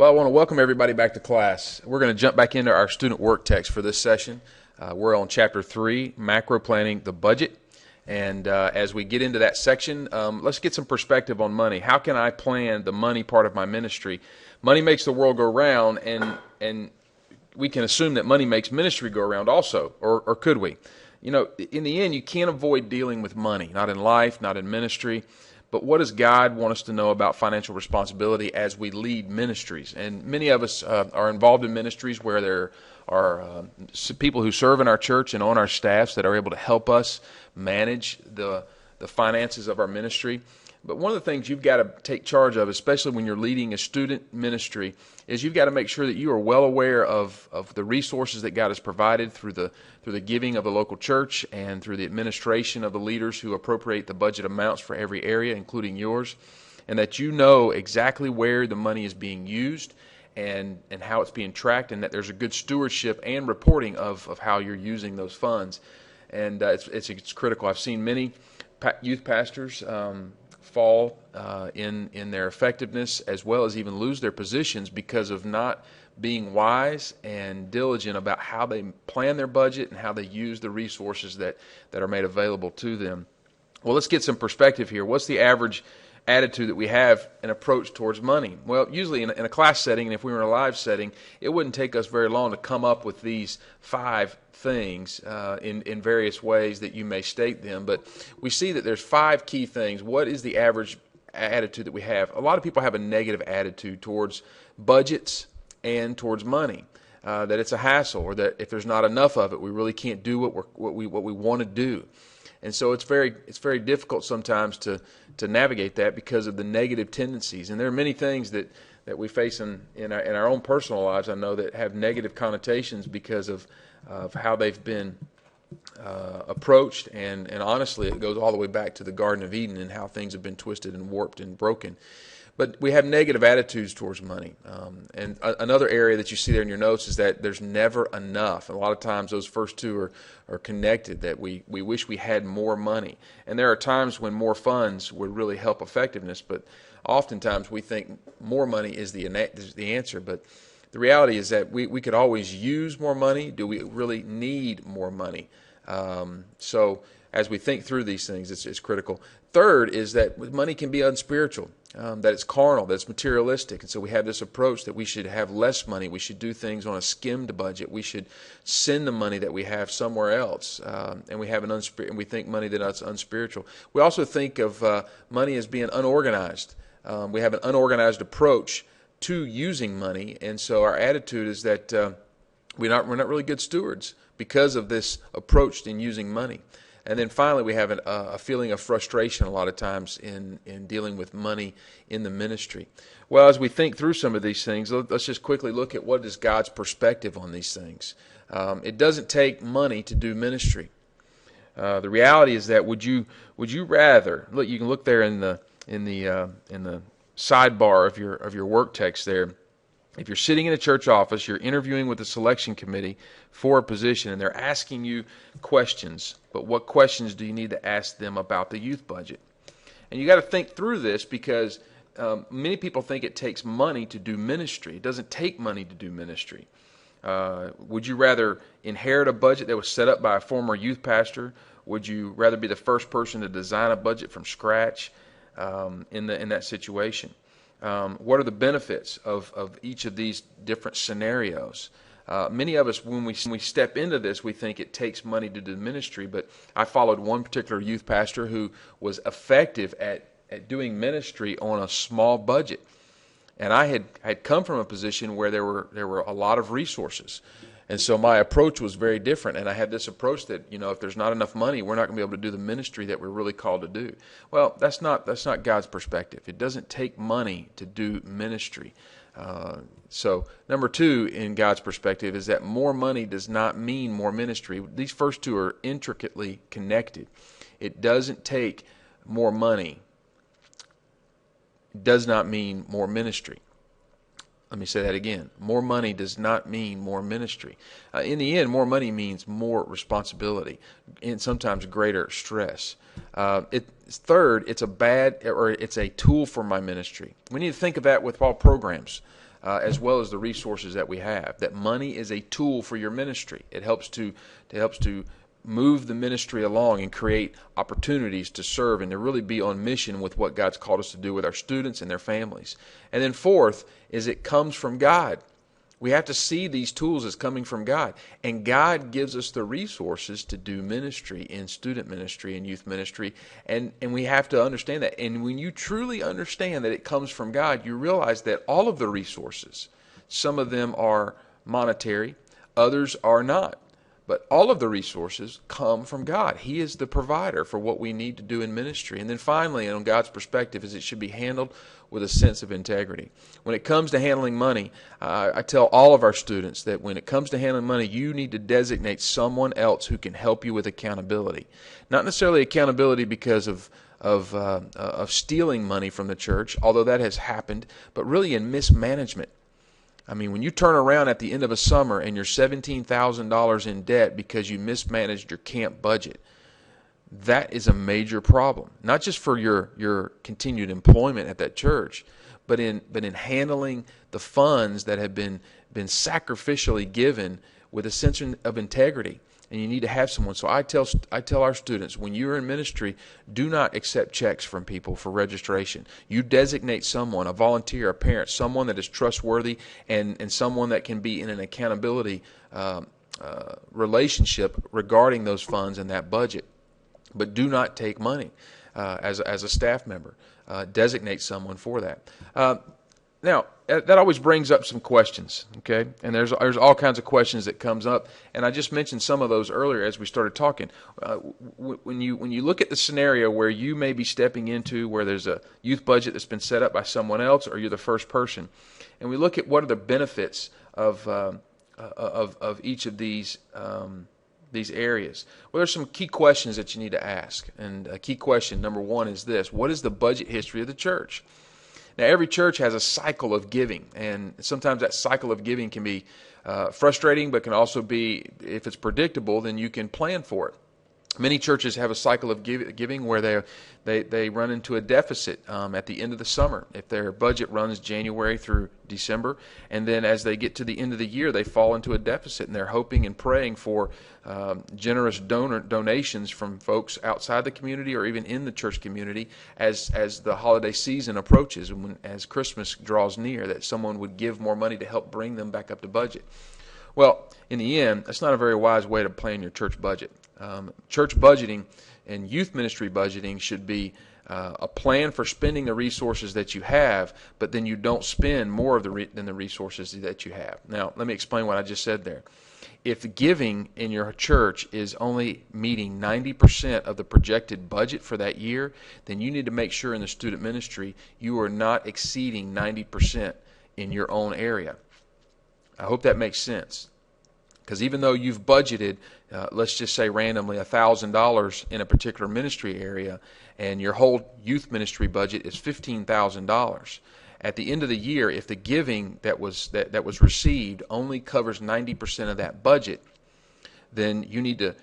Well, I want to welcome everybody back to class. We're going to jump back into our student work text for this session. We're on Chapter 3, Macro Planning the Budget. And as we get into that section, let's get some perspective on money. How can I plan the money part of my ministry? Money makes the world go round, and we can assume that money makes ministry go around also, or could we? You know, in the end, you can't avoid dealing with money, not in life, not in ministry. But what does God want us to know about financial responsibility as we lead ministries? And many of us are involved in ministries where there are people who serve in our church and on our staffs that are able to help us manage the finances of our ministry. But one of the things you've got to take charge of, especially when you're leading a student ministry, is you've got to make sure that you are well aware of the resources that God has provided through the giving of the local church and through the administration of the leaders who appropriate the budget amounts for every area, including yours, and that you know exactly where the money is being used and how it's being tracked, and that there's a good stewardship and reporting of how you're using those funds. And it's critical. I've seen many youth pastors fall in their effectiveness, as well as even lose their positions because of not being wise and diligent about how they plan their budget and how they use the resources that are made available to them. Well, let's get some perspective here. What's the average attitude that we have and approach towards money? Well, usually in a class setting, and if we were in a live setting, it wouldn't take us very long to come up with these 5 things in various ways that you may state them. But we see that there's 5 key things. What is the average attitude that we have? A lot of people have a negative attitude towards budgets and towards money, that it's a hassle, or that if there's not enough of it, we really can't do what we want to do. And so it's very difficult sometimes to navigate that because of the negative tendencies. And there are many things that we face in our own personal lives, I know, that have negative connotations because of how they've been approached. And honestly, it goes all the way back to the Garden of Eden and how things have been twisted and warped and broken. But we have negative attitudes towards money. And another area that you see there in your notes is that there's never enough. And a lot of times those first 2 are connected, that we wish we had more money. And there are times when more funds would really help effectiveness, but oftentimes we think more money is the answer. But the reality is that we could always use more money. Do we really need more money? So as we think through these things, it's critical. Third is that money can be unspiritual, that it's carnal, that it's materialistic. And so we have this approach that we should have less money. We should do things on a skimmed budget. We should send the money that we have somewhere else. And we have and we think money that's unspiritual. We also think of money as being unorganized. We have an unorganized approach to using money. And so our attitude is that we're not really good stewards because of this approach in using money. And then finally, we have a feeling of frustration a lot of times in dealing with money in the ministry. Well, as we think through some of these things, let's just quickly look at what is God's perspective on these things. It doesn't take money to do ministry. The reality is that would you rather look? You can look there in the sidebar of your work text there. If you're sitting in a church office, you're interviewing with the selection committee for a position, and they're asking you questions, but what questions do you need to ask them about the youth budget? And you got to think through this because many people think it takes money to do ministry. It doesn't take money to do ministry. Would you rather inherit a budget that was set up by a former youth pastor? Would you rather be the first person to design a budget from scratch in that situation? What are the benefits of each of these different scenarios? Many of us, when we step into this, we think it takes money to do ministry, but I followed one particular youth pastor who was effective at doing ministry on a small budget. And I had come from a position where there were a lot of resources. And so my approach was very different, and I had this approach that, if there's not enough money, we're not going to be able to do the ministry that we're really called to do. Well, that's not God's perspective. It doesn't take money to do ministry. So number 2 in God's perspective is that more money does not mean more ministry. These first 2 are intricately connected. It doesn't take more money. It does not mean more ministry. Let me say that again. More money does not mean more ministry. In the end, more money means more responsibility and sometimes greater stress. Third, it's a tool for my ministry. We need to think of that with all programs. as well as the resources that we have. That money is a tool for your ministry. It helps to move the ministry along and create opportunities to serve and to really be on mission with what God's called us to do with our students and their families. And then fourth is it comes from God. We have to see these tools as coming from God. And God gives us the resources to do ministry in student ministry and youth ministry. And we have to understand that. And when you truly understand that it comes from God, you realize that all of the resources, some of them are monetary, others are not. But all of the resources come from God. He is the provider for what we need to do in ministry. And then finally, on God's perspective, is it should be handled with a sense of integrity. When it comes to handling money, I tell all of our students that when it comes to handling money, you need to designate someone else who can help you with accountability. Not necessarily accountability because of stealing money from the church, although that has happened, but really in mismanagement. I mean, when you turn around at the end of a summer and you're $17,000 in debt because you mismanaged your camp budget, that is a major problem. Not just for your continued employment at that church, but in handling the funds that have been sacrificially given with a sense of integrity. And you need to have someone. So I tell our students, when you're in ministry, do not accept checks from people for registration. You designate someone, a volunteer, a parent, someone that is trustworthy and someone that can be in an accountability relationship regarding those funds and that budget. But do not take money as a staff member. Designate someone for that. Now, that always brings up some questions, okay? And there's all kinds of questions that comes up, and I just mentioned some of those earlier as we started talking. When you look at the scenario where you may be stepping into where there's a youth budget that's been set up by someone else, or you're the first person, and we look at what are the benefits of each of these areas. Well, there's some key questions that you need to ask, and a key question number one is this: what is the budget history of the church? Now, every church has a cycle of giving, and sometimes that cycle of giving can be frustrating, but can also be, if it's predictable, then you can plan for it. Many churches have a cycle of giving where they run into a deficit at the end of the summer if their budget runs January through December, and then as they get to the end of the year, they fall into a deficit, and they're hoping and praying for generous donations from folks outside the community or even in the church community as the holiday season approaches and as Christmas draws near, that someone would give more money to help bring them back up to budget. Well, in the end, that's not a very wise way to plan your church budget. Church budgeting and youth ministry budgeting should be a plan for spending the resources that you have, but then you don't spend more of than the resources that you have. Now, let me explain what I just said there. If giving in your church is only meeting 90% of the projected budget for that year, then you need to make sure in the student ministry you are not exceeding 90% in your own area. I hope that makes sense. Because even though you've budgeted, let's just say randomly, $1,000 in a particular ministry area, and your whole youth ministry budget is $15,000, at the end of the year, if the giving that was received only covers 90% of that budget, then you need to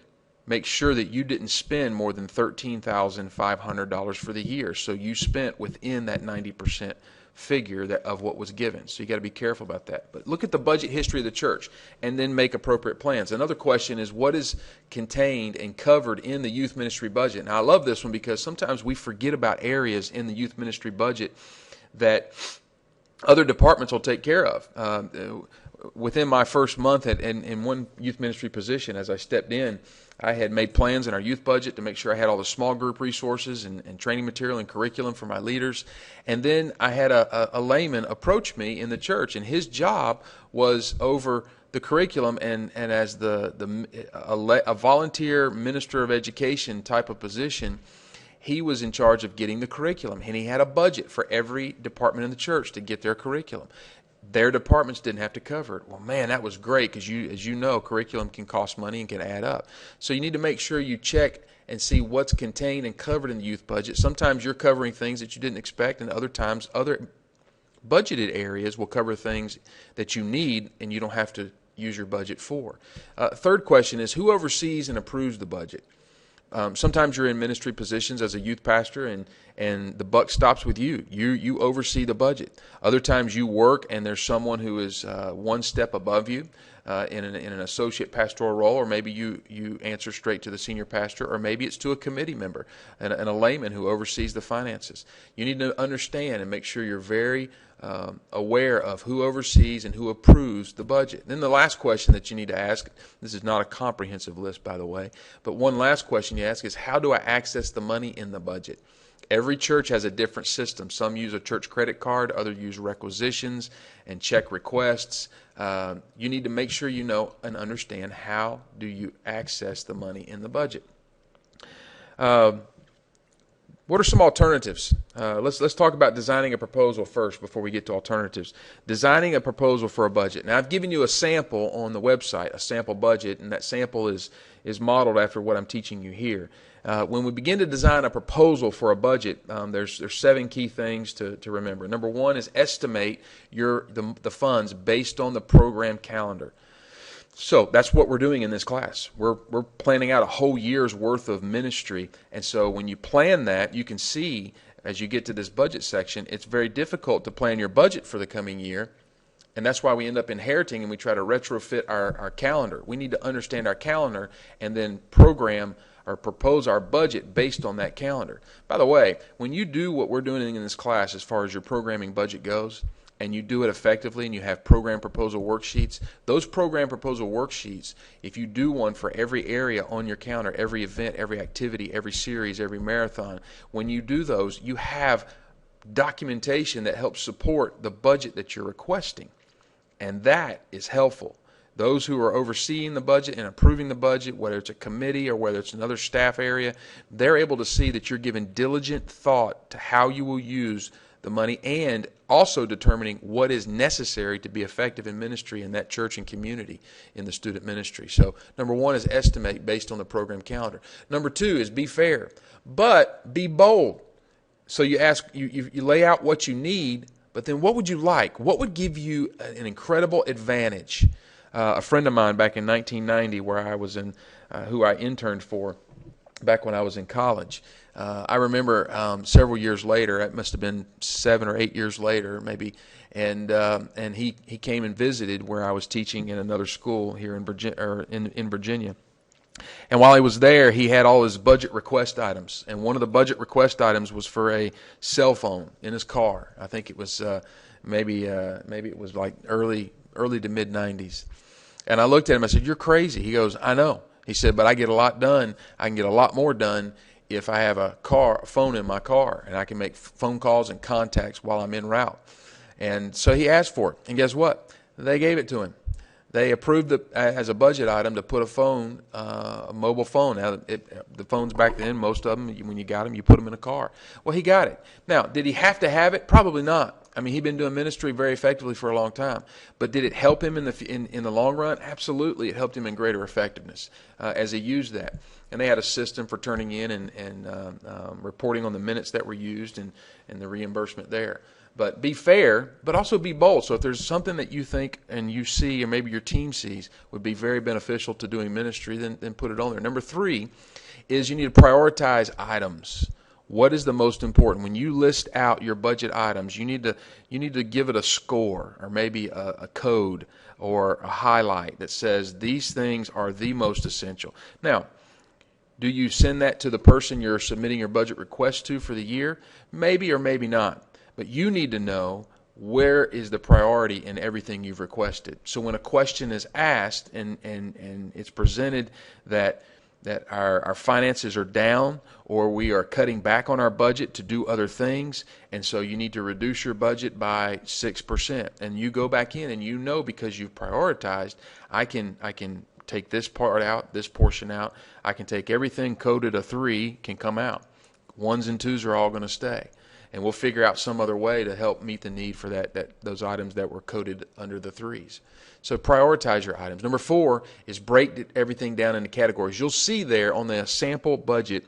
make sure that you didn't spend more than $13,500 for the year. So you spent within that 90% figure of what was given. So you got to be careful about that. But look at the budget history of the church and then make appropriate plans. Another question is, what is contained and covered in the youth ministry budget? Now, I love this one because sometimes we forget about areas in the youth ministry budget that other departments will take care of. Within my first month in one youth ministry position, as I stepped in, I had made plans in our youth budget to make sure I had all the small group resources and training material and curriculum for my leaders. And then I had a layman approach me in the church, and his job was over the curriculum and as a volunteer minister of education type of position. He was in charge of getting the curriculum, and he had a budget for every department in the church to get their curriculum. Their departments didn't have to cover it. Well, man, that was great because, as you know, curriculum can cost money and can add up. So you need to make sure you check and see what's contained and covered in the youth budget. Sometimes you're covering things that you didn't expect, and other times other budgeted areas will cover things that you need and you don't have to use your budget for. Third question is, who oversees and approves the budget? Sometimes you're in ministry positions as a youth pastor, and the buck stops with you. You oversee the budget. Other times you work and there's someone who is one step above you in an associate pastoral role, or maybe you answer straight to the senior pastor, or maybe it's to a committee member and a layman who oversees the finances. You need to understand and make sure you're very aware of who oversees and who approves the budget. Then the last question that you need to ask, this is not a comprehensive list, by the way, but one last question you ask is, how do I access the money in the budget? Every church has a different system. Some use a church credit card, others use requisitions and check requests. You need to make sure you know and understand, how do you access the money in the budget. What are some alternatives? Let's talk about designing a proposal first before we get to alternatives. Designing a proposal for a budget. Now, I've given you a sample on the website, a sample budget, and that sample is modeled after what I'm teaching you here. When we begin to design a proposal for a budget, there's 7 key things to remember. Number 1 is estimate the funds based on the program calendar. So that's what we're doing in this class. We're planning out a whole year's worth of ministry. And so when you plan that, you can see as you get to this budget section, it's very difficult to plan your budget for the coming year. And that's why we end up inheriting and we try to retrofit our calendar. We need to understand our calendar and then program or propose our budget based on that calendar. By the way, when you do what we're doing in this class as far as your programming budget goes, and you do it effectively and you have program proposal worksheets, those program proposal worksheets, if you do one for every area on your calendar, every event, every activity, every series, every marathon, when you do those, you have documentation that helps support the budget that you're requesting. And that is helpful. Those who are overseeing the budget and approving the budget, whether it's a committee or whether it's another staff area, they're able to see that you're giving diligent thought to how you will use the money, and also determining what is necessary to be effective in ministry in that church and community in the student ministry. So number 1 is estimate based on the program calendar. Number 2 is be fair, but be bold. So you ask, you lay out what you need, but then what would you like? What would give you an incredible advantage? A friend of mine back in 1990, where I was who I interned for back when I was in college, I remember several years later, it must have been 7 or 8 years later, maybe, and he came and visited where I was teaching in another school here in Virginia. And while he was there, he had all his budget request items, and one of the budget request items was for a cell phone in his car. I think it was maybe it was like early to mid 90s. And I looked at him. I said, "You're crazy." He goes, "I know." He said, "But I get a lot done. I can get a lot more done if I have a phone in my car, and I can make phone calls and contacts while I'm en route." And so he asked for it. And guess what? They gave it to him. They approved it as a budget item to put a mobile phone. Now, the phones back then, most of them, when you got them, you put them in a car. Well, he got it. Now, did he have to have it? Probably not. I mean, he'd been doing ministry very effectively for a long time. But did it help him in the long run? Absolutely. It helped him in greater effectiveness as he used that. And they had a system for turning in and reporting on the minutes that were used and the reimbursement there. But be fair, but also be bold. So if there's something that you think and you see, or maybe your team sees, would be very beneficial to doing ministry, then put it on there. Number 3 is you need to prioritize items. What is the most important? When you list out your budget items, you need to give it a score, or maybe a code or a highlight that says these things are the most essential. Now, do you send that to the person you're submitting your budget request to for the year? Maybe or maybe not. But you need to know where is the priority in everything you've requested. So when a question is asked and it's presented that our finances are down, or we are cutting back on our budget to do other things, and so you need to reduce your budget by 6%, and you go back in and you know, because you've prioritized, I can take this part out, this portion out. I can take everything coded a 3 can come out. 1s and 2s are all going to stay. And we'll figure out some other way to help meet the need for those items that were coded under the 3s. So prioritize your items. Number 4 is break everything down into categories. You'll see there on the sample budget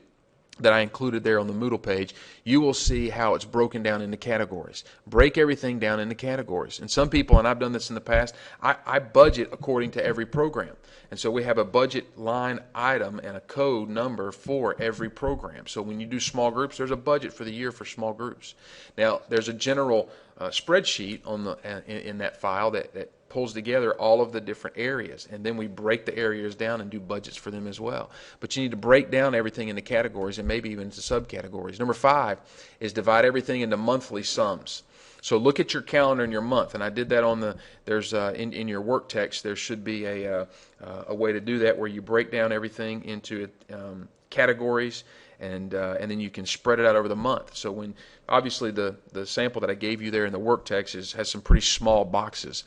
that I included there on the Moodle page, you will see how it's broken down into categories. Break everything down into categories. And some people, and I've done this in the past, I budget according to every program. And so we have a budget line item and a code number for every program. So when you do small groups, there's a budget for the year for small groups. Now, there's a general spreadsheet on in that file that pulls together all of the different areas, and then we break the areas down and do budgets for them as well. But you need to break down everything into categories and maybe even into subcategories. Number 5 is divide everything into monthly sums. So look at your calendar and your month, and I did that on the, there's in your work text, there should be a way to do that where you break down everything into categories, and then you can spread it out over the month. So when, obviously the sample that I gave you there in the work text has some pretty small boxes.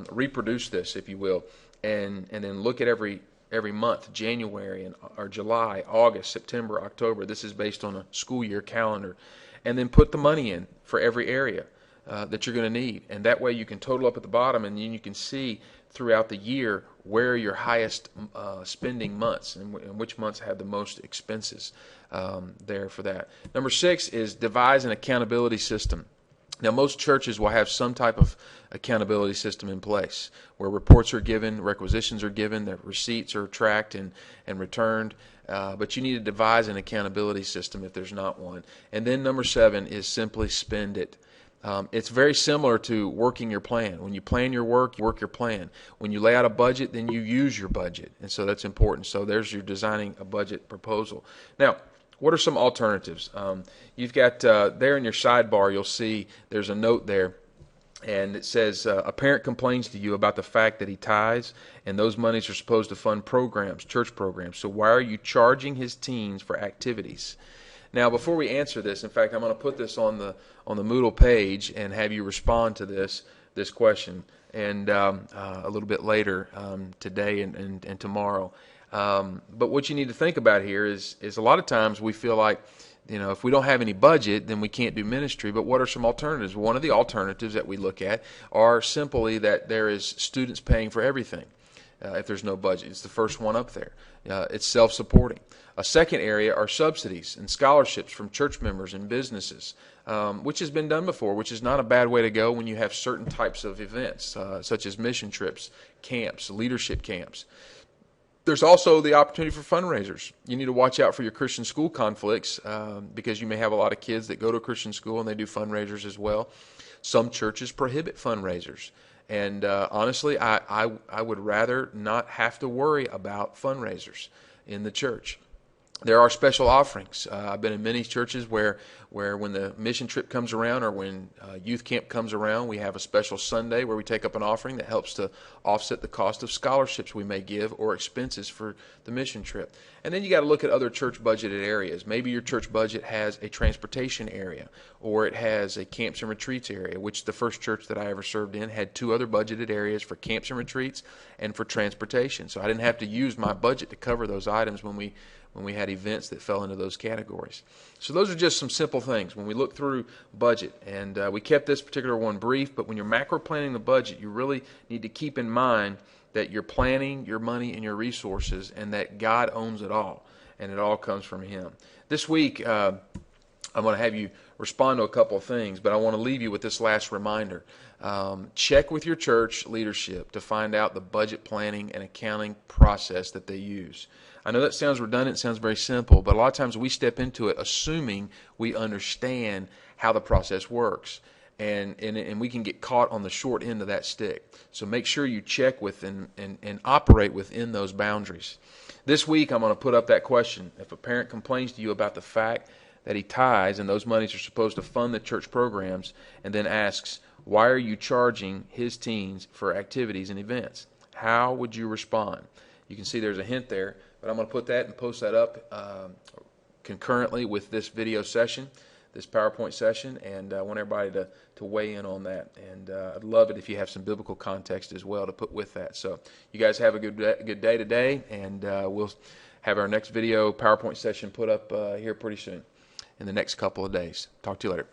Reproduce this, if you will, and then look at every month, January or July, August, September, October. This is based on a school year calendar. And then put the money in for every area that you're going to need. And that way you can total up at the bottom, and then you can see throughout the year where are your highest spending months and which months have the most expenses there for that. Number 6 is devise an accountability system. Now, most churches will have some type of accountability system in place where reports are given, requisitions are given, that receipts are tracked and returned. But you need to devise an accountability system if there's not one. And then number 7 is simply spend it. It's very similar to working your plan. When you plan your work, you work your plan. When you lay out a budget, then you use your budget. And so that's important. So there's your designing a budget proposal. Now, what are some alternatives? You've got there in your sidebar, you'll see there's a note there, and it says, a parent complains to you about the fact that he tithes, and those monies are supposed to fund programs, church programs. So why are you charging his teens for activities? Now, before we answer this, in fact, I'm going to put this on the Moodle page and have you respond to this question, and a little bit later today and tomorrow. But what you need to think about here is a lot of times we feel like, if we don't have any budget, then we can't do ministry. But what are some alternatives? One of the alternatives that we look at are simply that there is students paying for everything if there's no budget. It's the first one up there. It's self-supporting. A second area are subsidies and scholarships from church members and businesses, which has been done before, which is not a bad way to go when you have certain types of events, such as mission trips, camps, leadership camps. There's also the opportunity for fundraisers. You need to watch out for your Christian school conflicts because you may have a lot of kids that go to a Christian school and they do fundraisers as well. Some churches prohibit fundraisers. And honestly, I would rather not have to worry about fundraisers in the church. There are special offerings. I've been in many churches where when the mission trip comes around or when youth camp comes around, we have a special Sunday where we take up an offering that helps to offset the cost of scholarships we may give or expenses for the mission trip. And then you got to look at other church budgeted areas. Maybe your church budget has a transportation area or it has a camps and retreats area, which the first church that I ever served in had 2 other budgeted areas for camps and retreats and for transportation. So I didn't have to use my budget to cover those items when we had events that fell into those categories. So those are just some simple things when we look through budget. And we kept this particular one brief, but when you're macro planning the budget, you really need to keep in mind that you're planning your money and your resources and that God owns it all, and it all comes from Him. This week, I'm going to have you respond to a couple of things, but I want to leave you with this last reminder. Check with your church leadership to find out the budget planning and accounting process that they use. I know that sounds redundant, sounds very simple, but a lot of times we step into it assuming we understand how the process works. And we can get caught on the short end of that stick. So make sure you check with and operate within those boundaries. This week I'm going to put up that question. If a parent complains to you about the fact that he tithes and those monies are supposed to fund the church programs, and then asks, why are you charging his teens for activities and events? How would you respond? You can see there's a hint there, but I'm going to put that and post that up concurrently with this video session, this PowerPoint session, and I want everybody to weigh in on that. And I'd love it if you have some biblical context as well to put with that. So you guys have a good day today, and we'll have our next video PowerPoint session put up here pretty soon in the next couple of days. Talk to you later.